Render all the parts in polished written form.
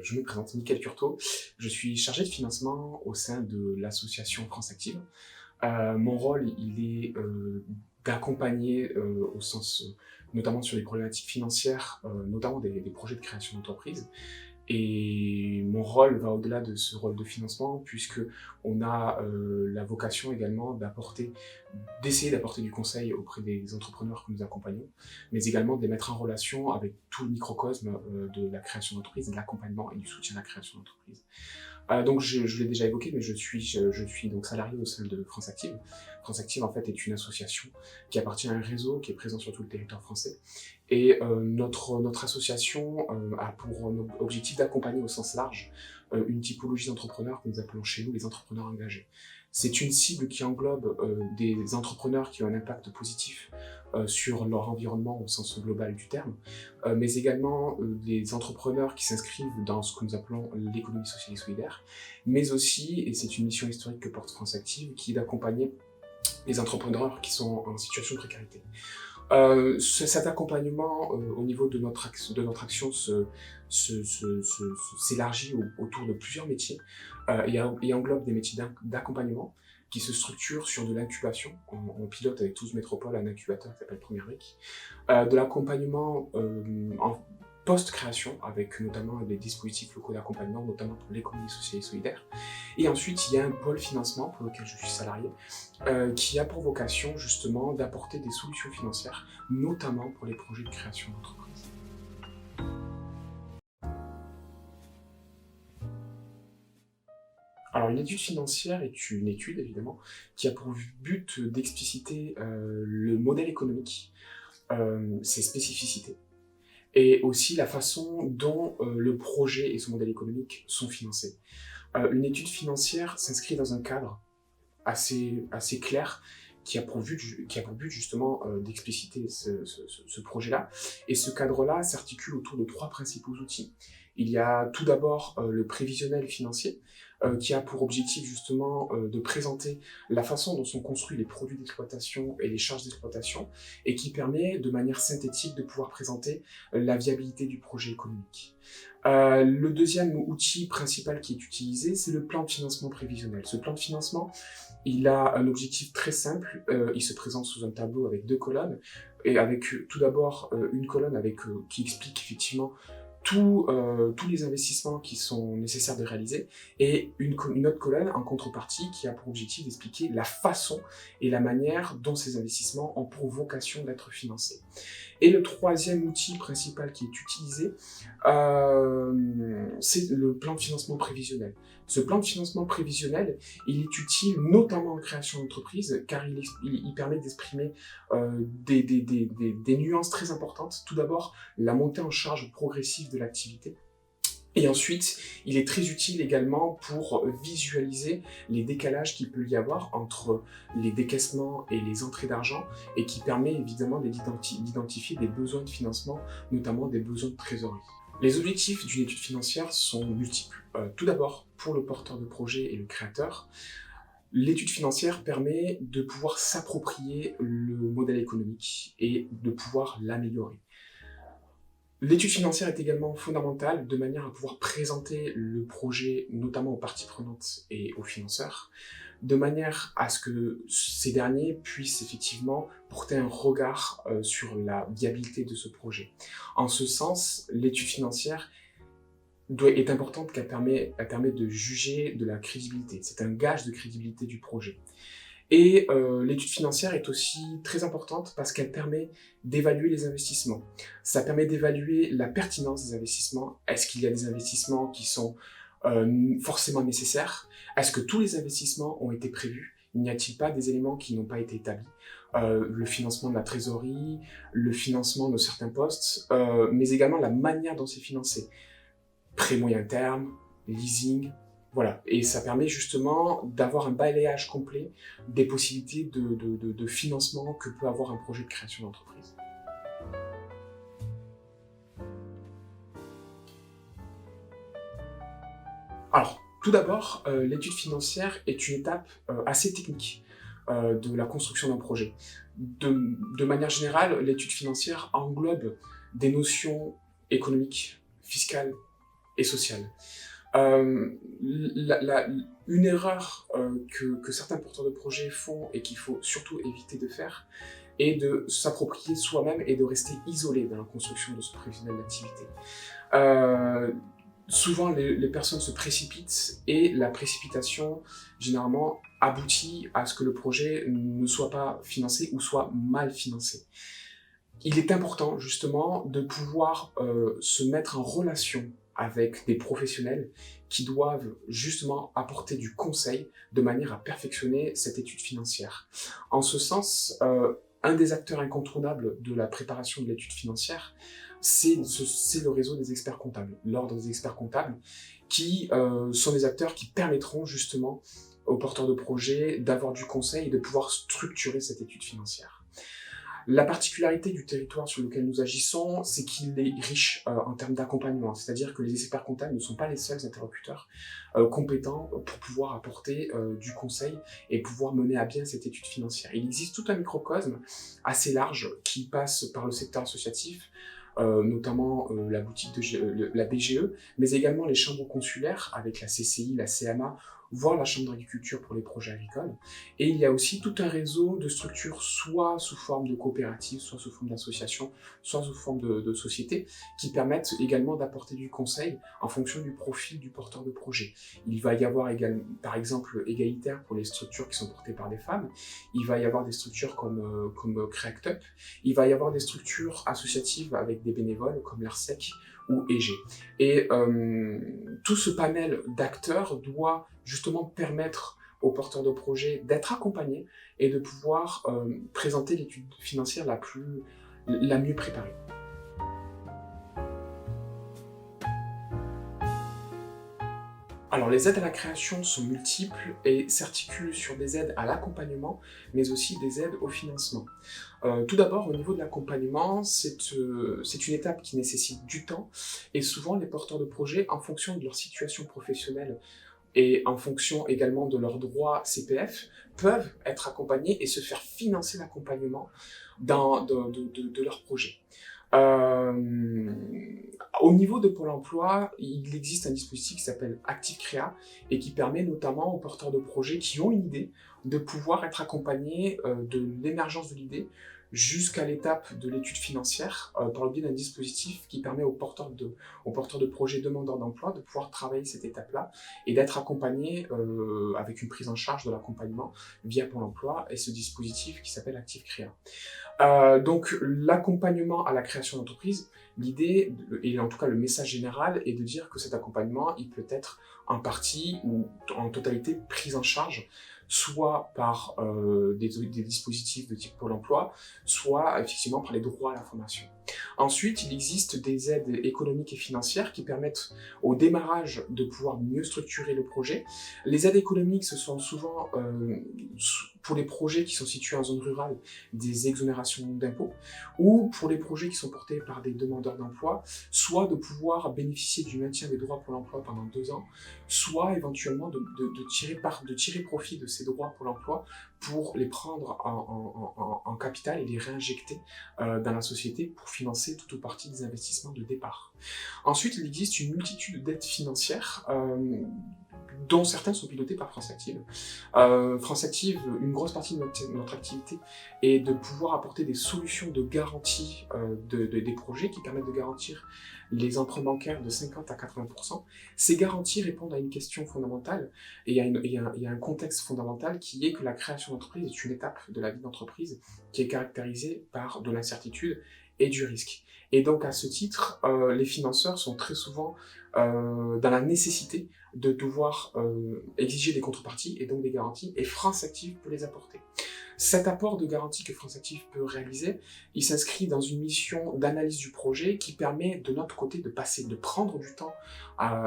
Je me présente, Mickaël Curto. Je suis chargé de financement au sein de l'association France Active. Mon rôle, il est d'accompagner au sens, notamment sur les problématiques financières, notamment des projets de création d'entreprise. Et mon rôle va au-delà de ce rôle de financement, puisque on a la vocation également d'essayer d'apporter du conseil auprès des entrepreneurs que nous accompagnons, mais également de les mettre en relation avec tout le microcosme de la création d'entreprise, de l'accompagnement et du soutien à la création d'entreprise. Donc je l'ai déjà évoqué, mais je suis donc salarié au sein de France Active. France Active en fait est une association qui appartient à un réseau qui est présent sur tout le territoire français. Et notre association a pour objectif d'accompagner au sens large une typologie d'entrepreneurs que nous appelons chez nous les entrepreneurs engagés. C'est une cible qui englobe des entrepreneurs qui ont un impact positif sur leur environnement au sens global du terme, mais également des entrepreneurs qui s'inscrivent dans ce que nous appelons l'économie sociale et solidaire, mais aussi, et c'est une mission historique que porte France Active, qui est d'accompagner les entrepreneurs qui sont en situation de précarité. Cet accompagnement au niveau de notre action s'élargit autour de plusieurs métiers et englobe des métiers d'accompagnement qui se structurent sur de l'incubation. On pilote avec 12 métropoles un incubateur qui s'appelle Première Brique. De l'accompagnement en post-création, avec notamment des dispositifs locaux d'accompagnement, notamment pour l'économie sociale et solidaire. Et ensuite, il y a un pôle financement pour lequel je suis salarié, qui a pour vocation justement d'apporter des solutions financières, notamment pour les projets de création d'entreprise. Alors, une étude financière est une étude, évidemment, qui a pour but d'expliciter le modèle économique, ses spécificités, et aussi la façon dont le projet et son modèle économique sont financés. Une étude financière s'inscrit dans un cadre assez clair qui a pour but justement d'expliciter ce projet-là. Et ce cadre-là s'articule autour de trois principaux outils. Il y a tout d'abord le prévisionnel financier, qui a pour objectif justement de présenter la façon dont sont construits les produits d'exploitation et les charges d'exploitation, et qui permet de manière synthétique de pouvoir présenter la viabilité du projet économique. Le deuxième outil principal qui est utilisé, c'est le plan de financement prévisionnel. Ce plan de financement, il a un objectif très simple, il se présente sous un tableau avec deux colonnes, et avec tout d'abord une colonne qui explique effectivement tous les investissements qui sont nécessaires de réaliser, et une autre colonne en contrepartie qui a pour objectif d'expliquer la façon et la manière dont ces investissements ont pour vocation d'être financés. Et le troisième outil principal qui est utilisé, c'est le plan de financement prévisionnel. Ce plan de financement prévisionnel, il est utile notamment en création d'entreprise, car il permet d'exprimer des nuances très importantes. Tout d'abord, la montée en charge progressive de l'activité. Et ensuite, il est très utile également pour visualiser les décalages qu'il peut y avoir entre les décaissements et les entrées d'argent, et qui permet évidemment d'identifier des besoins de financement, notamment des besoins de trésorerie. Les objectifs d'une étude financière sont multiples. Tout d'abord, pour le porteur de projet et le créateur, l'étude financière permet de pouvoir s'approprier le modèle économique et de pouvoir l'améliorer. L'étude financière est également fondamentale de manière à pouvoir présenter le projet, notamment aux parties prenantes et aux financeurs, de manière à ce que ces derniers puissent effectivement porter un regard sur la viabilité de ce projet. En ce sens, l'étude financière est importante car elle permet de juger de la crédibilité. C'est un gage de crédibilité du projet. Et l'étude financière est aussi très importante parce qu'elle permet d'évaluer les investissements. Ça permet d'évaluer la pertinence des investissements. Est-ce qu'il y a des investissements qui sont forcément nécessaires? Est-ce que tous les investissements ont été prévus? N'y a-t-il pas des éléments qui n'ont pas été établis? Le financement de la trésorerie, le financement de certains postes, mais également la manière dont c'est financé. Prêt moyen terme, leasing, voilà. Et ça permet justement d'avoir un balayage complet des possibilités de financement que peut avoir un projet de création d'entreprise. Alors, tout d'abord, l'étude financière est une étape assez technique de la construction d'un projet. De manière générale, l'étude financière englobe des notions économiques, fiscales, et sociale. Euh, une erreur que certains porteurs de projets font et qu'il faut surtout éviter de faire est de s'approprier soi-même et de rester isolé dans la construction de ce prévisionnel d'activité. Euh, Souvent, les personnes se précipitent et la précipitation, généralement, aboutit à ce que le projet ne soit pas financé ou soit mal financé. Il est important, justement, de pouvoir se mettre en relation avec des professionnels qui doivent justement apporter du conseil de manière à perfectionner cette étude financière. En ce sens, un des acteurs incontournables de la préparation de l'étude financière, c'est le réseau des experts comptables, l'ordre des experts comptables, qui sont des acteurs qui permettront justement aux porteurs de projets d'avoir du conseil et de pouvoir structurer cette étude financière. La particularité du territoire sur lequel nous agissons, c'est qu'il est riche en termes d'accompagnement, c'est-à-dire que les experts comptables ne sont pas les seuls interlocuteurs compétents pour pouvoir apporter du conseil et pouvoir mener à bien cette étude financière. Il existe tout un microcosme assez large qui passe par le secteur associatif, notamment la boutique de la BGE, mais également les chambres consulaires avec la CCI, la CMA, voire la chambre d'agriculture pour les projets agricoles. Et il y a aussi tout un réseau de structures, soit sous forme de coopératives, soit sous forme d'associations, soit sous forme de sociétés, qui permettent également d'apporter du conseil en fonction du profil du porteur de projet. Il va y avoir également, par exemple, égalitaire pour les structures qui sont portées par des femmes. Il va y avoir des structures comme Creact Up. Il va y avoir des structures associatives avec des bénévoles comme l'ARSEC ou EG. Et tout ce panel d'acteurs doit justement permettre aux porteurs de projets d'être accompagnés et de pouvoir présenter l'étude financière la mieux préparée. Alors, les aides à la création sont multiples et s'articulent sur des aides à l'accompagnement, mais aussi des aides au financement. Tout d'abord, au niveau de l'accompagnement, c'est une étape qui nécessite du temps, et souvent les porteurs de projets, en fonction de leur situation professionnelle et en fonction également de leurs droits CPF, peuvent être accompagnés et se faire financer l'accompagnement de leur projet. Au niveau de Pôle emploi, il existe un dispositif qui s'appelle Active Créa et qui permet notamment aux porteurs de projets qui ont une idée de pouvoir être accompagnés de l'émergence de l'idée jusqu'à l'étape de l'étude financière par le biais d'un dispositif qui permet aux porteurs de projets demandeurs d'emploi de pouvoir travailler cette étape-là et d'être accompagnés avec une prise en charge de l'accompagnement via Pôle emploi et ce dispositif qui s'appelle Active Créa. Donc l'accompagnement à la création d'entreprise, l'idée, et en tout cas le message général, est de dire que cet accompagnement, il peut être en partie ou en totalité pris en charge, soit par des dispositifs de type Pôle emploi, soit effectivement par les droits à la formation. Ensuite, il existe des aides économiques et financières qui permettent au démarrage de pouvoir mieux structurer le projet. Les aides économiques, ce sont souvent, pour les projets qui sont situés en zone rurale, des exonérations d'impôts, ou pour les projets qui sont portés par des demandeurs d'emploi, soit de pouvoir bénéficier du maintien des droits pour l'emploi pendant 2 ans, soit éventuellement de tirer profit de ces droits pour l'emploi pour les prendre en capital et les réinjecter dans la société pour financer tout ou partie des investissements de départ. Ensuite, il existe une multitude d'aides financières dont certaines sont pilotées par France Active. France Active, une grosse partie de notre activité est de pouvoir apporter des solutions de garantie des projets qui permettent de garantir les emprunts bancaires de 50 à 80%. Ces garanties répondent à une question fondamentale et il y a un contexte fondamental qui est que la création d'entreprise est une étape de la vie d'entreprise qui est caractérisée par de l'incertitude et du risque. Et donc à ce titre, les financeurs sont très souvent dans la nécessité de devoir exiger des contreparties et donc des garanties, et France Active peut les apporter. Cet apport de garantie que France Active peut réaliser, il s'inscrit dans une mission d'analyse du projet qui permet de notre côté de prendre du temps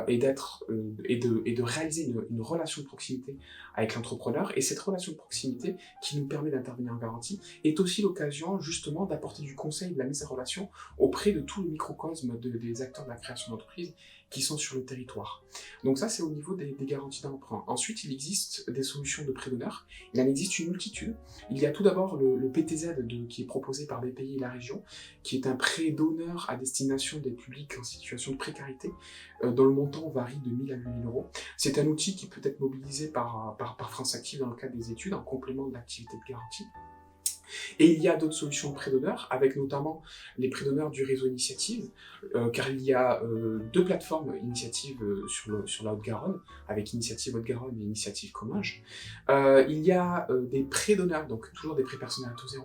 et de réaliser une relation de proximité avec l'entrepreneur. Et cette relation de proximité qui nous permet d'intervenir en garantie est aussi l'occasion justement d'apporter du conseil, de la mise en relation auprès de tout le microcosme des acteurs de la création d'entreprise qui sont sur le territoire. Donc ça, c'est au niveau des garanties d'emprunt. Ensuite, il existe des solutions de prêt d'honneur. Il en existe une multitude. Il y a tout d'abord le PTZ qui est proposé par BPI et la région, qui est un prêt d'honneur à destination des publics en situation de précarité, dont le montant varie de 1 000 à 8 000 euros. C'est un outil qui peut être mobilisé par France Active dans le cadre des études, en complément de l'activité de garantie. Et il y a d'autres solutions de prêt d'honneur, avec notamment les prêts d'honneur du réseau Initiative, car il y a deux plateformes Initiative sur la Haute-Garonne, avec Initiative Haute-Garonne et Initiative Comminges. Il y a des prêts d'honneur, donc toujours des prêts personnels à taux zéro,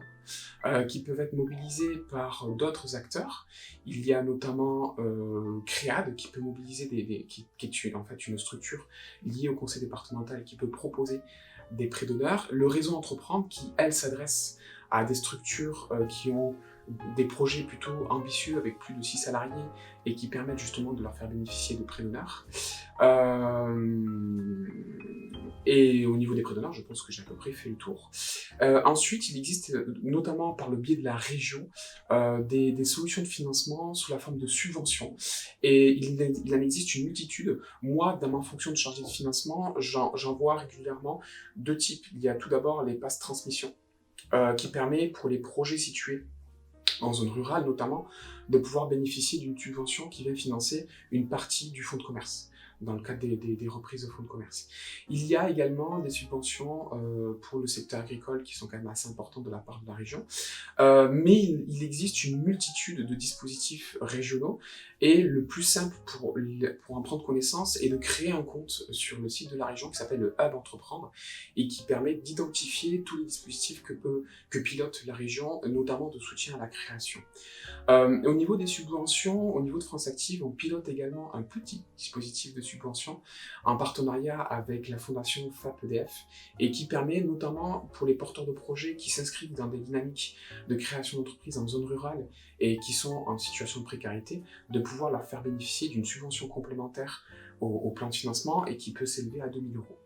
qui peuvent être mobilisés par d'autres acteurs. Il y a notamment Créade, qui peut mobiliser qui est en fait une structure liée au conseil départemental qui peut proposer des prêts d'honneur. Le réseau Entreprendre, qui, elle, s'adresse à des structures qui ont des projets plutôt ambitieux avec plus de 6 salariés et qui permettent justement de leur faire bénéficier de prêts d'honneur. Et au niveau des prêts d'honneur, je pense que j'ai à peu près fait le tour. Ensuite, il existe, notamment par le biais de la région, des solutions de financement sous la forme de subventions. Et il en existe une multitude. Moi, dans ma fonction de chargé de financement, j'en vois régulièrement deux types. Il y a tout d'abord les passes transmission, qui permet pour les projets situés en zone rurale notamment, de pouvoir bénéficier d'une subvention qui vient financer une partie du fonds de commerce, dans le cadre des reprises de fonds de commerce. Il y a également des subventions pour le secteur agricole qui sont quand même assez importantes de la part de la région, mais il existe une multitude de dispositifs régionaux et le plus simple pour en prendre connaissance est de créer un compte sur le site de la région qui s'appelle le Hub Entreprendre et qui permet d'identifier tous les dispositifs que pilote la région, notamment de soutien à la création. Au niveau des subventions, au niveau de France Active, on pilote également un petit dispositif de subvention en partenariat avec la fondation FAP-EDF et qui permet notamment pour les porteurs de projets qui s'inscrivent dans des dynamiques de création d'entreprises en zone rurale et qui sont en situation de précarité, de pouvoir leur faire bénéficier d'une subvention complémentaire au plan de financement et qui peut s'élever à 2 000 euros.